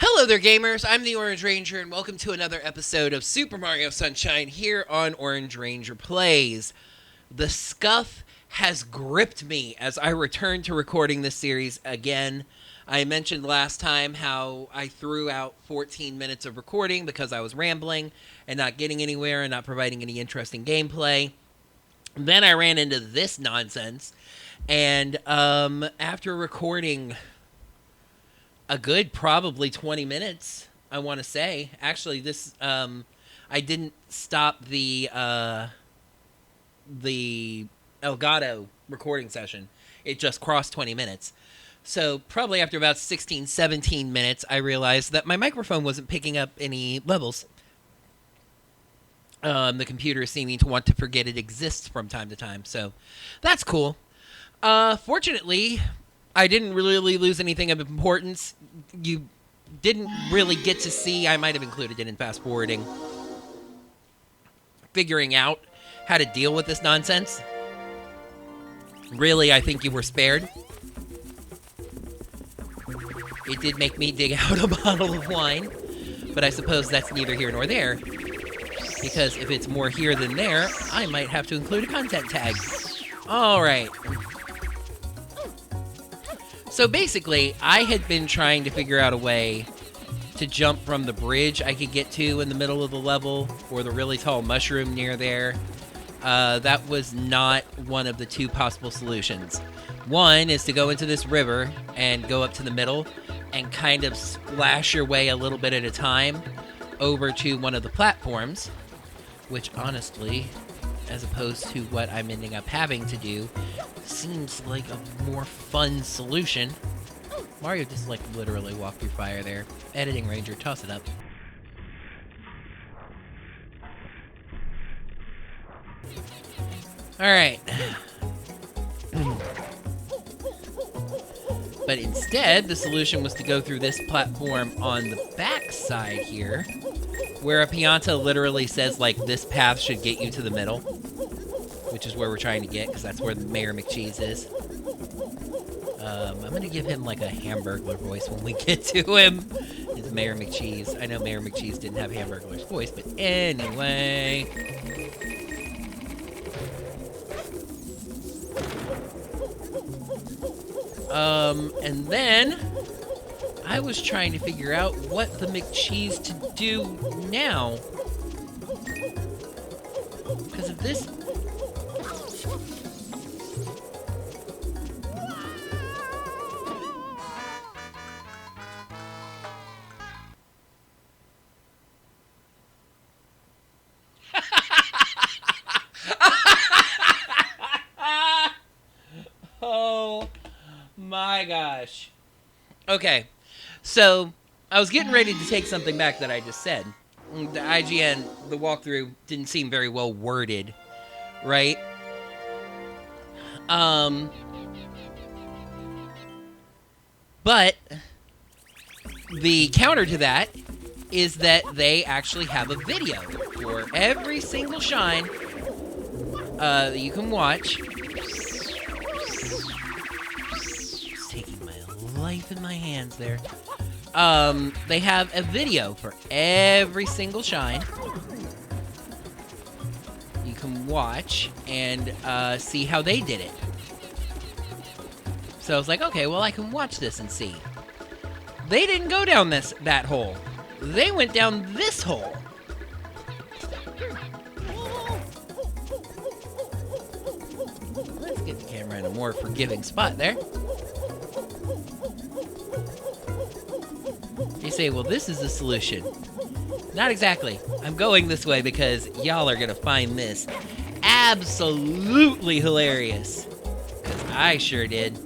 Hello there, gamers. I'm the Orange Ranger, and welcome to another episode of Super Mario Sunshine here on Orange Ranger Plays. The scuff has gripped me as I return to recording this series again. I mentioned last time how I threw out 14 minutes of recording because I was rambling and not getting anywhere and not providing any interesting gameplay. Then I ran into this nonsense, and after recording a good probably 20 minutes, I want to say. Actually, this I didn't stop the Elgato recording session. It just crossed 20 minutes. So probably after about 16, 17 minutes, I realized that my microphone wasn't picking up any levels. The computer is seeming to want to forget it exists from time to time. So that's cool. Fortunately, I didn't really lose anything of importance. You didn't really get to see, I might have included it in fast forwarding, figuring out how to deal with this nonsense. Really, I think you were spared. It did make me dig out a bottle of wine, but I suppose that's neither here nor there, because if it's more here than there, I might have to include a content tag. All right. So basically, I had been trying to figure out a way to jump from the bridge I could get to in the middle of the level, or the really tall mushroom near there. That was not one of the two possible solutions. One is to go into this river and go up to the middle and kind of splash your way a little bit at a time over to one of the platforms, which honestly, as opposed to what I'm ending up having to do, seems like a more fun solution. Mario just like literally walked through fire there. Editing Ranger, toss it up. Alright. But instead, the solution was to go through this platform on the back side here, where a Pianta literally says, like, this path should get you to the middle, which is where we're trying to get, because that's where Mayor McCheese is. I'm going to give him, like, a Hamburglar voice when we get to him. It's Mayor McCheese. I know Mayor McCheese didn't have Hamburglar's voice, but anyway. And then I was trying to figure out what the McCheese to do now. Because of this. Oh my gosh. Okay, so I was getting ready to take something back that I just said. The IGN, the walkthrough didn't seem very well worded, right? But the counter to that is that they actually have a video for every single shine that you can watch. Life in my hands there. They have a video for every single shine you can watch and see how they did it. So I was like, okay, well, I can watch this and see. They didn't go down that hole. They went down this hole. Let's get the camera in a more forgiving spot there. You say, well, this is the solution. Not exactly. I'm going this way because y'all are going to find this absolutely hilarious. Because I sure did.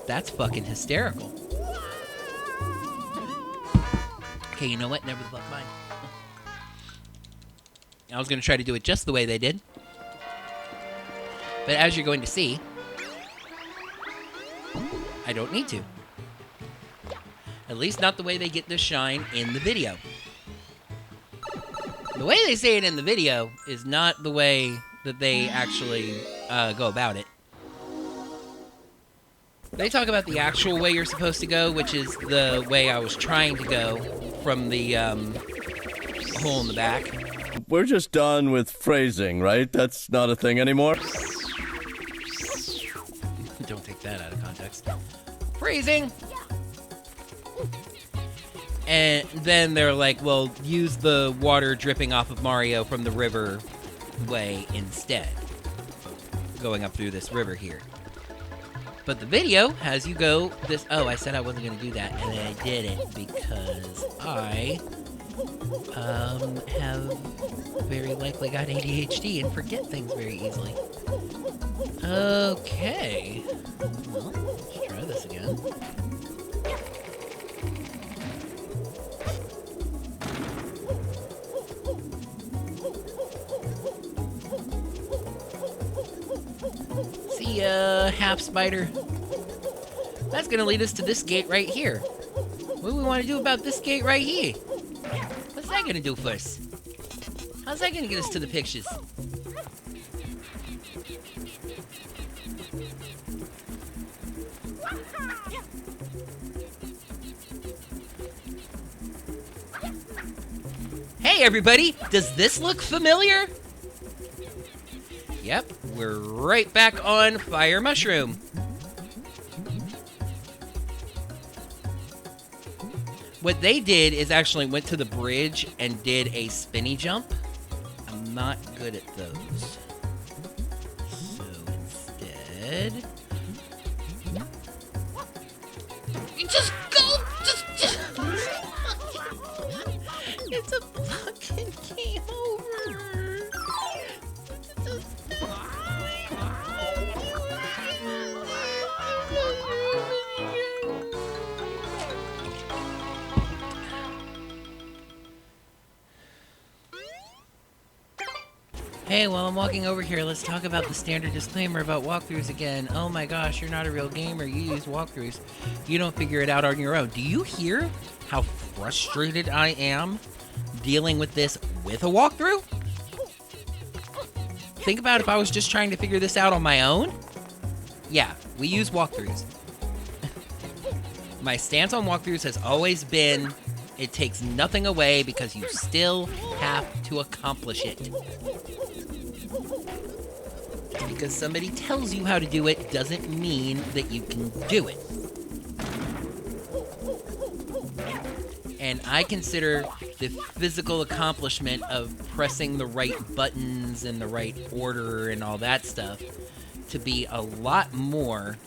That's fucking hysterical. Okay, you know what? Never the fuck mind. I was going to try to do it just the way they did. But as you're going to see, I don't need to. At least not the way they get this shine in the video. The way they say it in the video is not the way that they actually go about it. They talk about the actual way you're supposed to go, which is the way I was trying to go from the hole in the back. We're just done with phrasing, right? That's not a thing anymore. Don't take that out of context. Phrasing! And then they're like, well, use the water dripping off of Mario from the river way instead. Going up through this river here. But the video has you go this... Oh, I said I wasn't going to do that, and then I did it because I have very likely got ADHD and forget things very easily. Okay. Well, let's try this again. See ya, half spider. That's gonna lead us to this gate right here. What do we want to do about this gate right here? What's that gonna do for us? How's that gonna get us to the pictures? Hey everybody, does this look familiar? Yep, we're right back on Fire Mushroom. What they did is actually went to the bridge and did a spinny jump. I'm not good at those. So instead... You just go! Just... It's a fucking game over! Hey, while I'm walking over here, let's talk about the standard disclaimer about walkthroughs again. Oh my gosh, you're not a real gamer. You use walkthroughs. You don't figure it out on your own. Do you hear how frustrated I am dealing with this with a walkthrough? Think about if I was just trying to figure this out on my own. Yeah, we use walkthroughs. My stance on walkthroughs has always been, it takes nothing away because you still have to accomplish it. Because somebody tells you how to do it doesn't mean that you can do it. And I consider the physical accomplishment of pressing the right buttons in the right order and all that stuff to be a lot more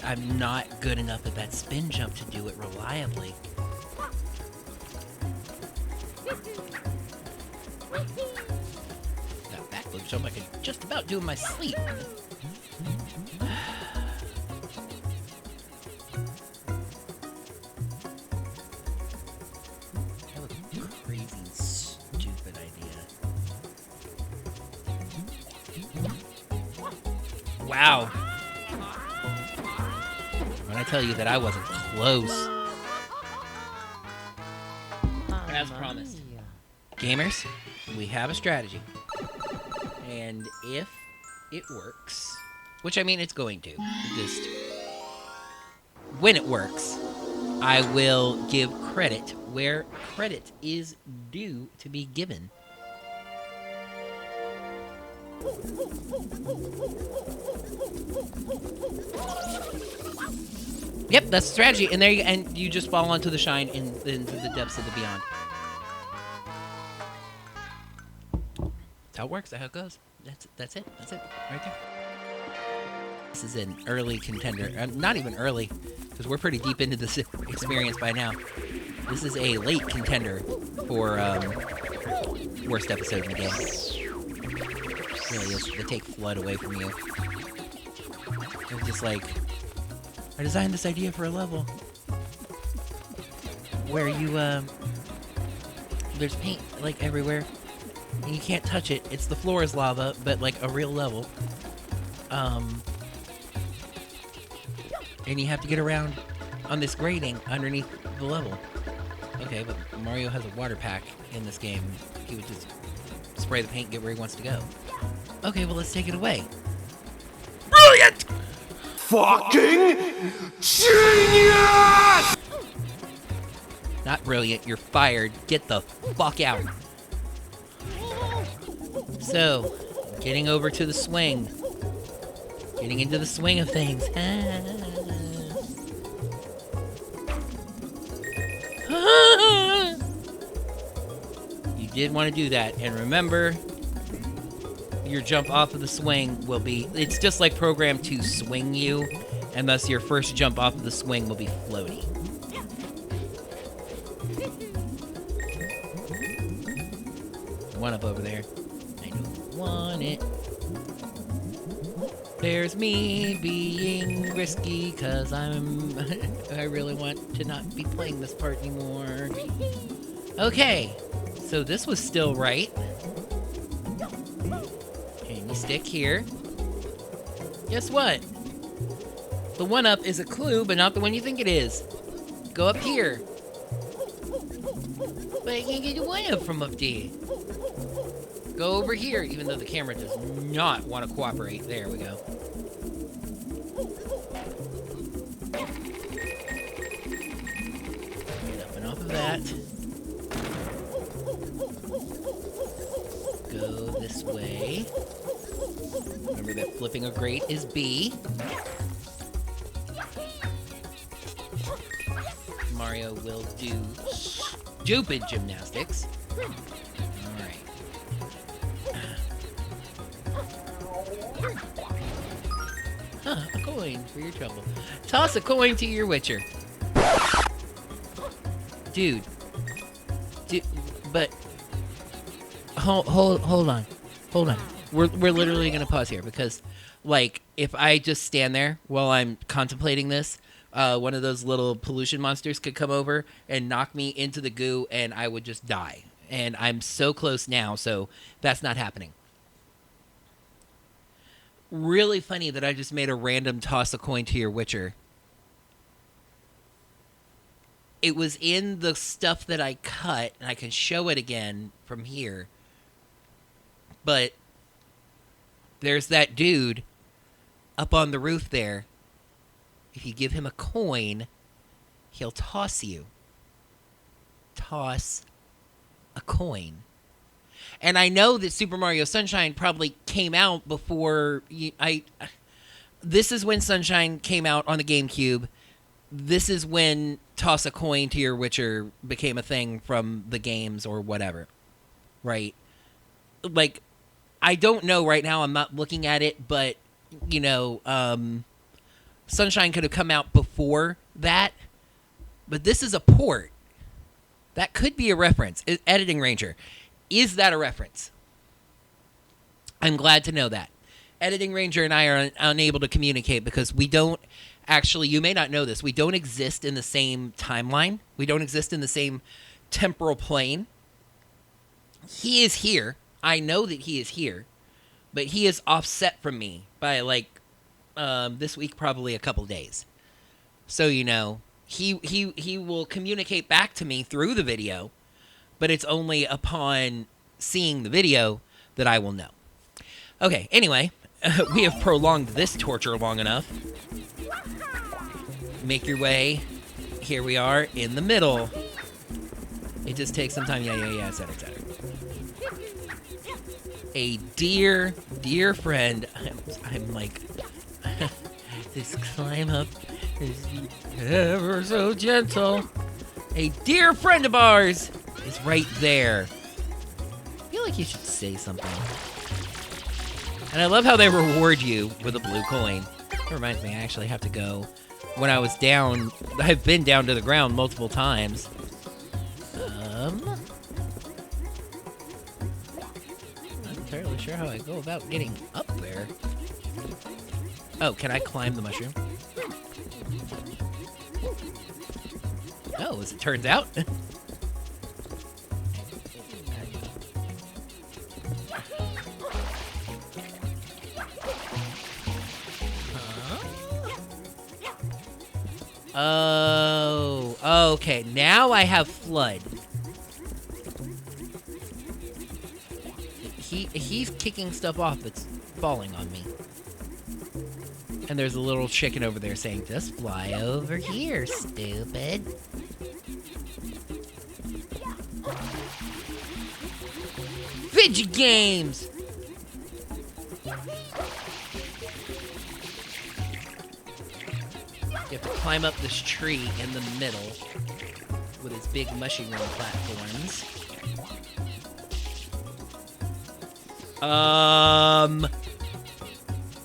I'm not good enough at that spin jump to do it reliably. That backflip jump I could just about do in my sleep. That was a crazy, stupid idea. Wow. When I tell you that I wasn't close. As promised. Gamers, we have a strategy. And if it works, which I mean it's going to, just when it works, I will give credit where credit is due to be given. Yep, that's the strategy, and there you just fall onto the shine into the depths of the beyond. That's how it works. That's how it goes. That's it. That's it. Right there. This is an early contender. Not even early, because we're pretty deep into this experience by now. This is a late contender for worst episode in the game. It really is. They take flood away from you. It's just like, I designed this idea for a level where you, there's paint, like, everywhere, and you can't touch it. It's the floor is lava, but, like, a real level. And you have to get around on this grating underneath the level. Okay, but Mario has a water pack in this game. He would just spray the paint and get where he wants to go. Okay, well, let's take it away. Brilliant! Fucking genius! Not brilliant, you're fired. Get the fuck out. So, getting over to the swing. Getting into the swing of things. You did want to do that. And remember, your jump off of the swing will be... It's just like programmed to swing you. And thus your first jump off of the swing will be floaty. One up over there. I don't want it. There's me being risky because I really want to not be playing this part anymore. Okay, so this was still right. And you stick here. Guess what? The one up is a clue, but not the one you think it is. Go up here. But I can't get the one up from up there. Go over here, even though the camera does not want to cooperate. There we go. Get up and off of that. Go this way. Remember that flipping a grate is B. Mario will do stupid gymnastics. Huh, a coin for your trouble. Toss a coin to your witcher. Dude, but hold on. We're literally gonna pause here because, like, if I just stand there while I'm contemplating this, one of those little pollution monsters could come over and knock me into the goo, and I would just die. And I'm so close now, so that's not happening. Really funny that I just made a random toss a coin to your witcher. It was in the stuff that I cut, and I can show it again from here. But there's that dude up on the roof there. If you give him a coin, he'll toss you. Toss a coin. And I know that Super Mario Sunshine probably came out before this is when Sunshine came out on the GameCube. This is when toss a coin to your witcher became a thing from the games or whatever. Right? Like, I don't know right now. I'm not looking at it, but, you know, Sunshine could have come out before that. But this is a port. That could be a reference. Editing Ranger. Is that a reference? I'm glad to know that. Editing Ranger and I are unable to communicate because we don't actually, you may not know this, we don't exist in the same timeline. We don't exist in the same temporal plane. He is here. I know that he is here. But he is offset from me by, like, this week probably a couple days. So, you know, he will communicate back to me through the video. But it's only upon seeing the video that I will know. Okay, anyway, we have prolonged this torture long enough. Make your way. Here we are in the middle. It just takes some time. Yeah, etc. A dear friend. I'm like, this climb up is ever so gentle. A dear friend of ours is right there. I feel like you should say something. And I love how they reward you with a blue coin. That reminds me, I actually have to go. When I was down, I've been down to the ground multiple times. I'm not entirely sure how I go about getting up there. Oh, can I climb the mushroom? Oh, as it turns out. Oh, okay. Now I have flood. He's kicking stuff off that's falling on me. And there's a little chicken over there saying, "Just fly over here, stupid." Fidget games! You have to climb up this tree in the middle with its big mushroom platforms.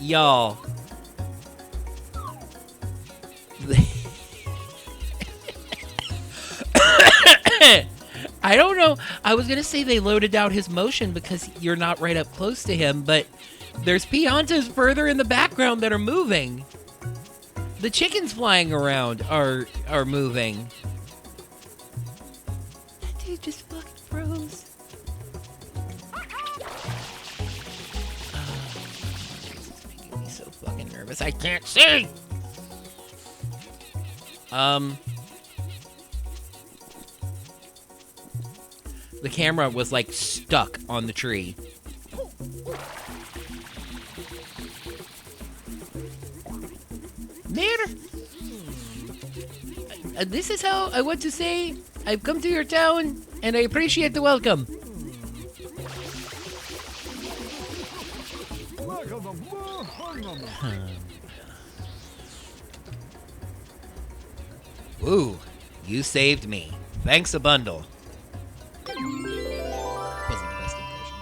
Y'all. I don't know. I was going to say they loaded out his motion because you're not right up close to him, but there's Piantas further in the background that are moving. The chickens flying around are moving. That dude just fucking froze. This is making me so fucking nervous. I can't see. The camera was like stuck on the tree. Mayor, this is how I want to say I've come to your town and I appreciate the welcome. Ooh, you saved me. Thanks a bundle. Wasn't the best impression.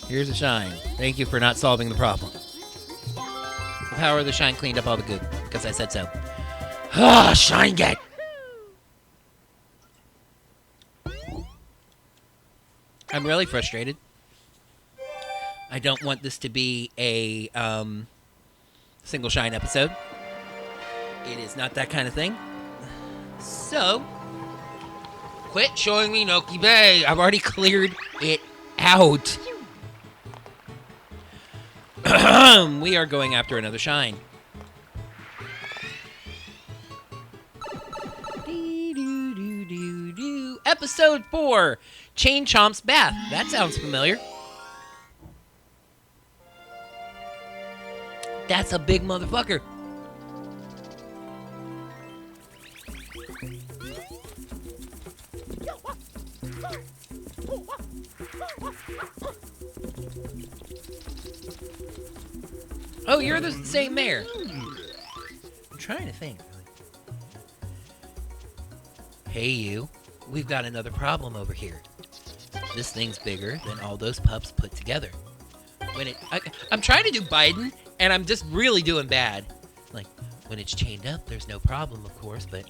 Here's a shine. Thank you for not solving the problem. The power of the shine cleaned up all the goop, because I said so. Ah, shine get! I'm really frustrated. I don't want this to be a single shine episode. It is not that kind of thing. So, quit showing me Noki Bay. I've already cleared it out. We are going after another shine. Episode 4, Chain Chomp's Bath. That sounds familiar. That's a big motherfucker. Oh, you're the same mayor. I'm trying to think. Hey, you. We've got another problem over here. This thing's bigger than all those pups put together. I'm trying to do Biden, and I'm just really doing bad. Like, when it's chained up, there's no problem, of course, but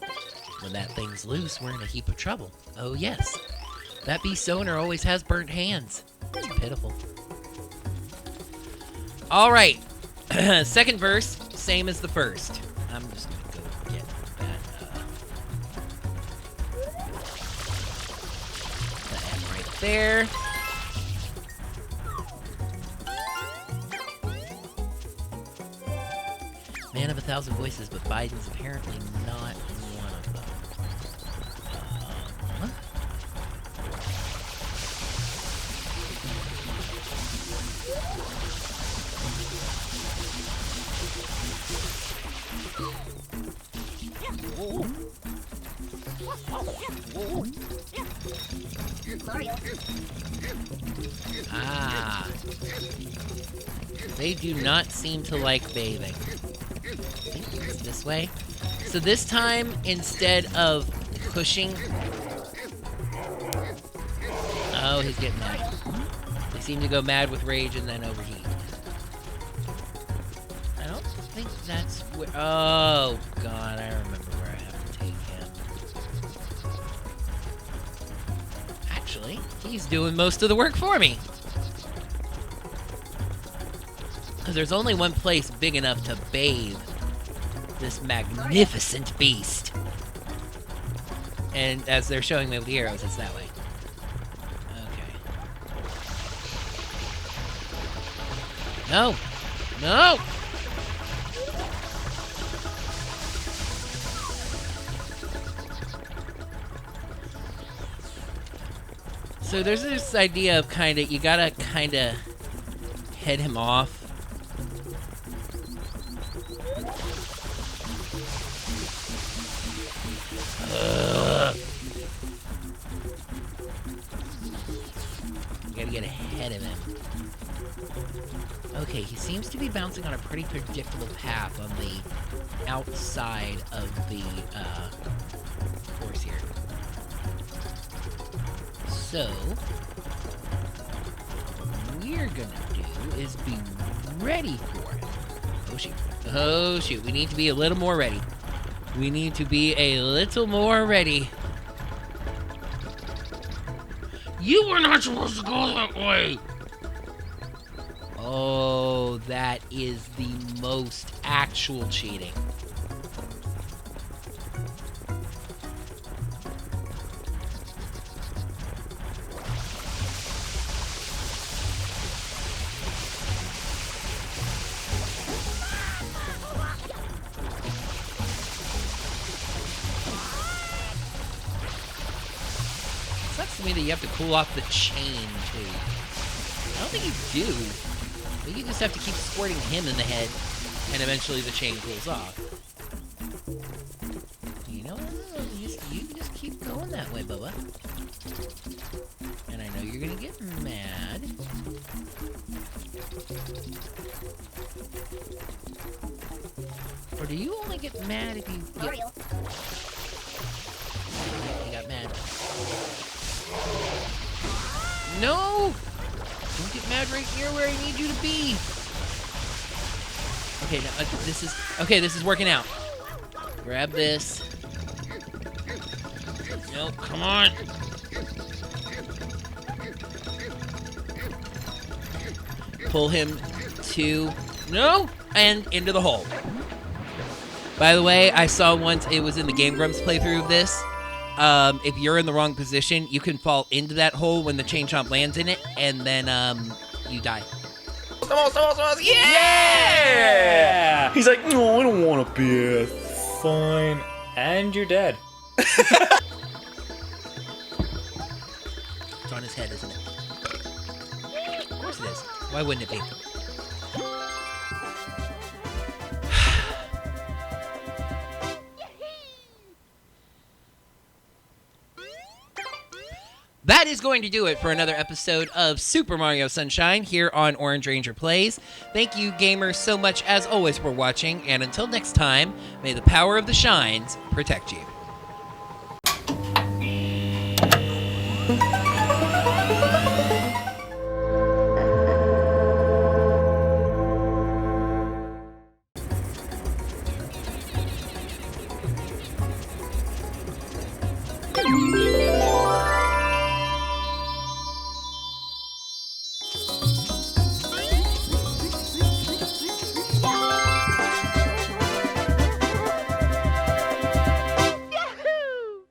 when that thing's loose, we're in a heap of trouble. Oh, yes. That beast owner always has burnt hands. It's pitiful. All right. Second verse, same as the first. I'm just going to go get that. That M right there. Man of a thousand voices, but Biden's apparently not one of them. What? Ah. They do not seem to like bathing. I think it's this way. So this time, instead of pushing... Oh, he's getting mad. They seem to go mad with rage and then overheat. I don't think that's where... Oh, God, I remember where I have to take him. Actually, he's doing most of the work for me. Because there's only one place big enough to bathe this magnificent beast. And as they're showing me with the arrows, it's that way. Okay. No! No! So there's this idea of you gotta head him off. You gotta get ahead of him. Okay, he seems to be bouncing on a pretty predictable path on the outside of the course here. So, what we're gonna do is be ready for it. Oh shoot. Oh shoot, we need to be a little more ready. We need to be a little more ready. You were not supposed to go that way! Oh, that is the most actual cheating. Sucks to me that you have to cool off the chain, too. I don't think you do. I think you just have to keep squirting him in the head, and eventually the chain cools off. You know what? You can just keep going that way, Bubba. And I know you're gonna get mad. Or do you only get mad if you get... He got mad. No! Don't get mad right here where I need you to be. Okay, now this is working out. Grab this. Nope, come on. Pull him to and into the hole. By the way, I saw once it was in the Game Grumps playthrough of this. If you're in the wrong position, you can fall into that hole when the chain chomp lands in it, and then you die. Yeah! He's like, no, I don't want a beer. Fine. And you're dead. It's on his head, isn't it? Of course it is. Why wouldn't it be? That is going to do it for another episode of Super Mario Sunshine here on Orange Ranger Plays. Thank you, gamers, so much as always for watching, and until next time, may the power of the shines protect you.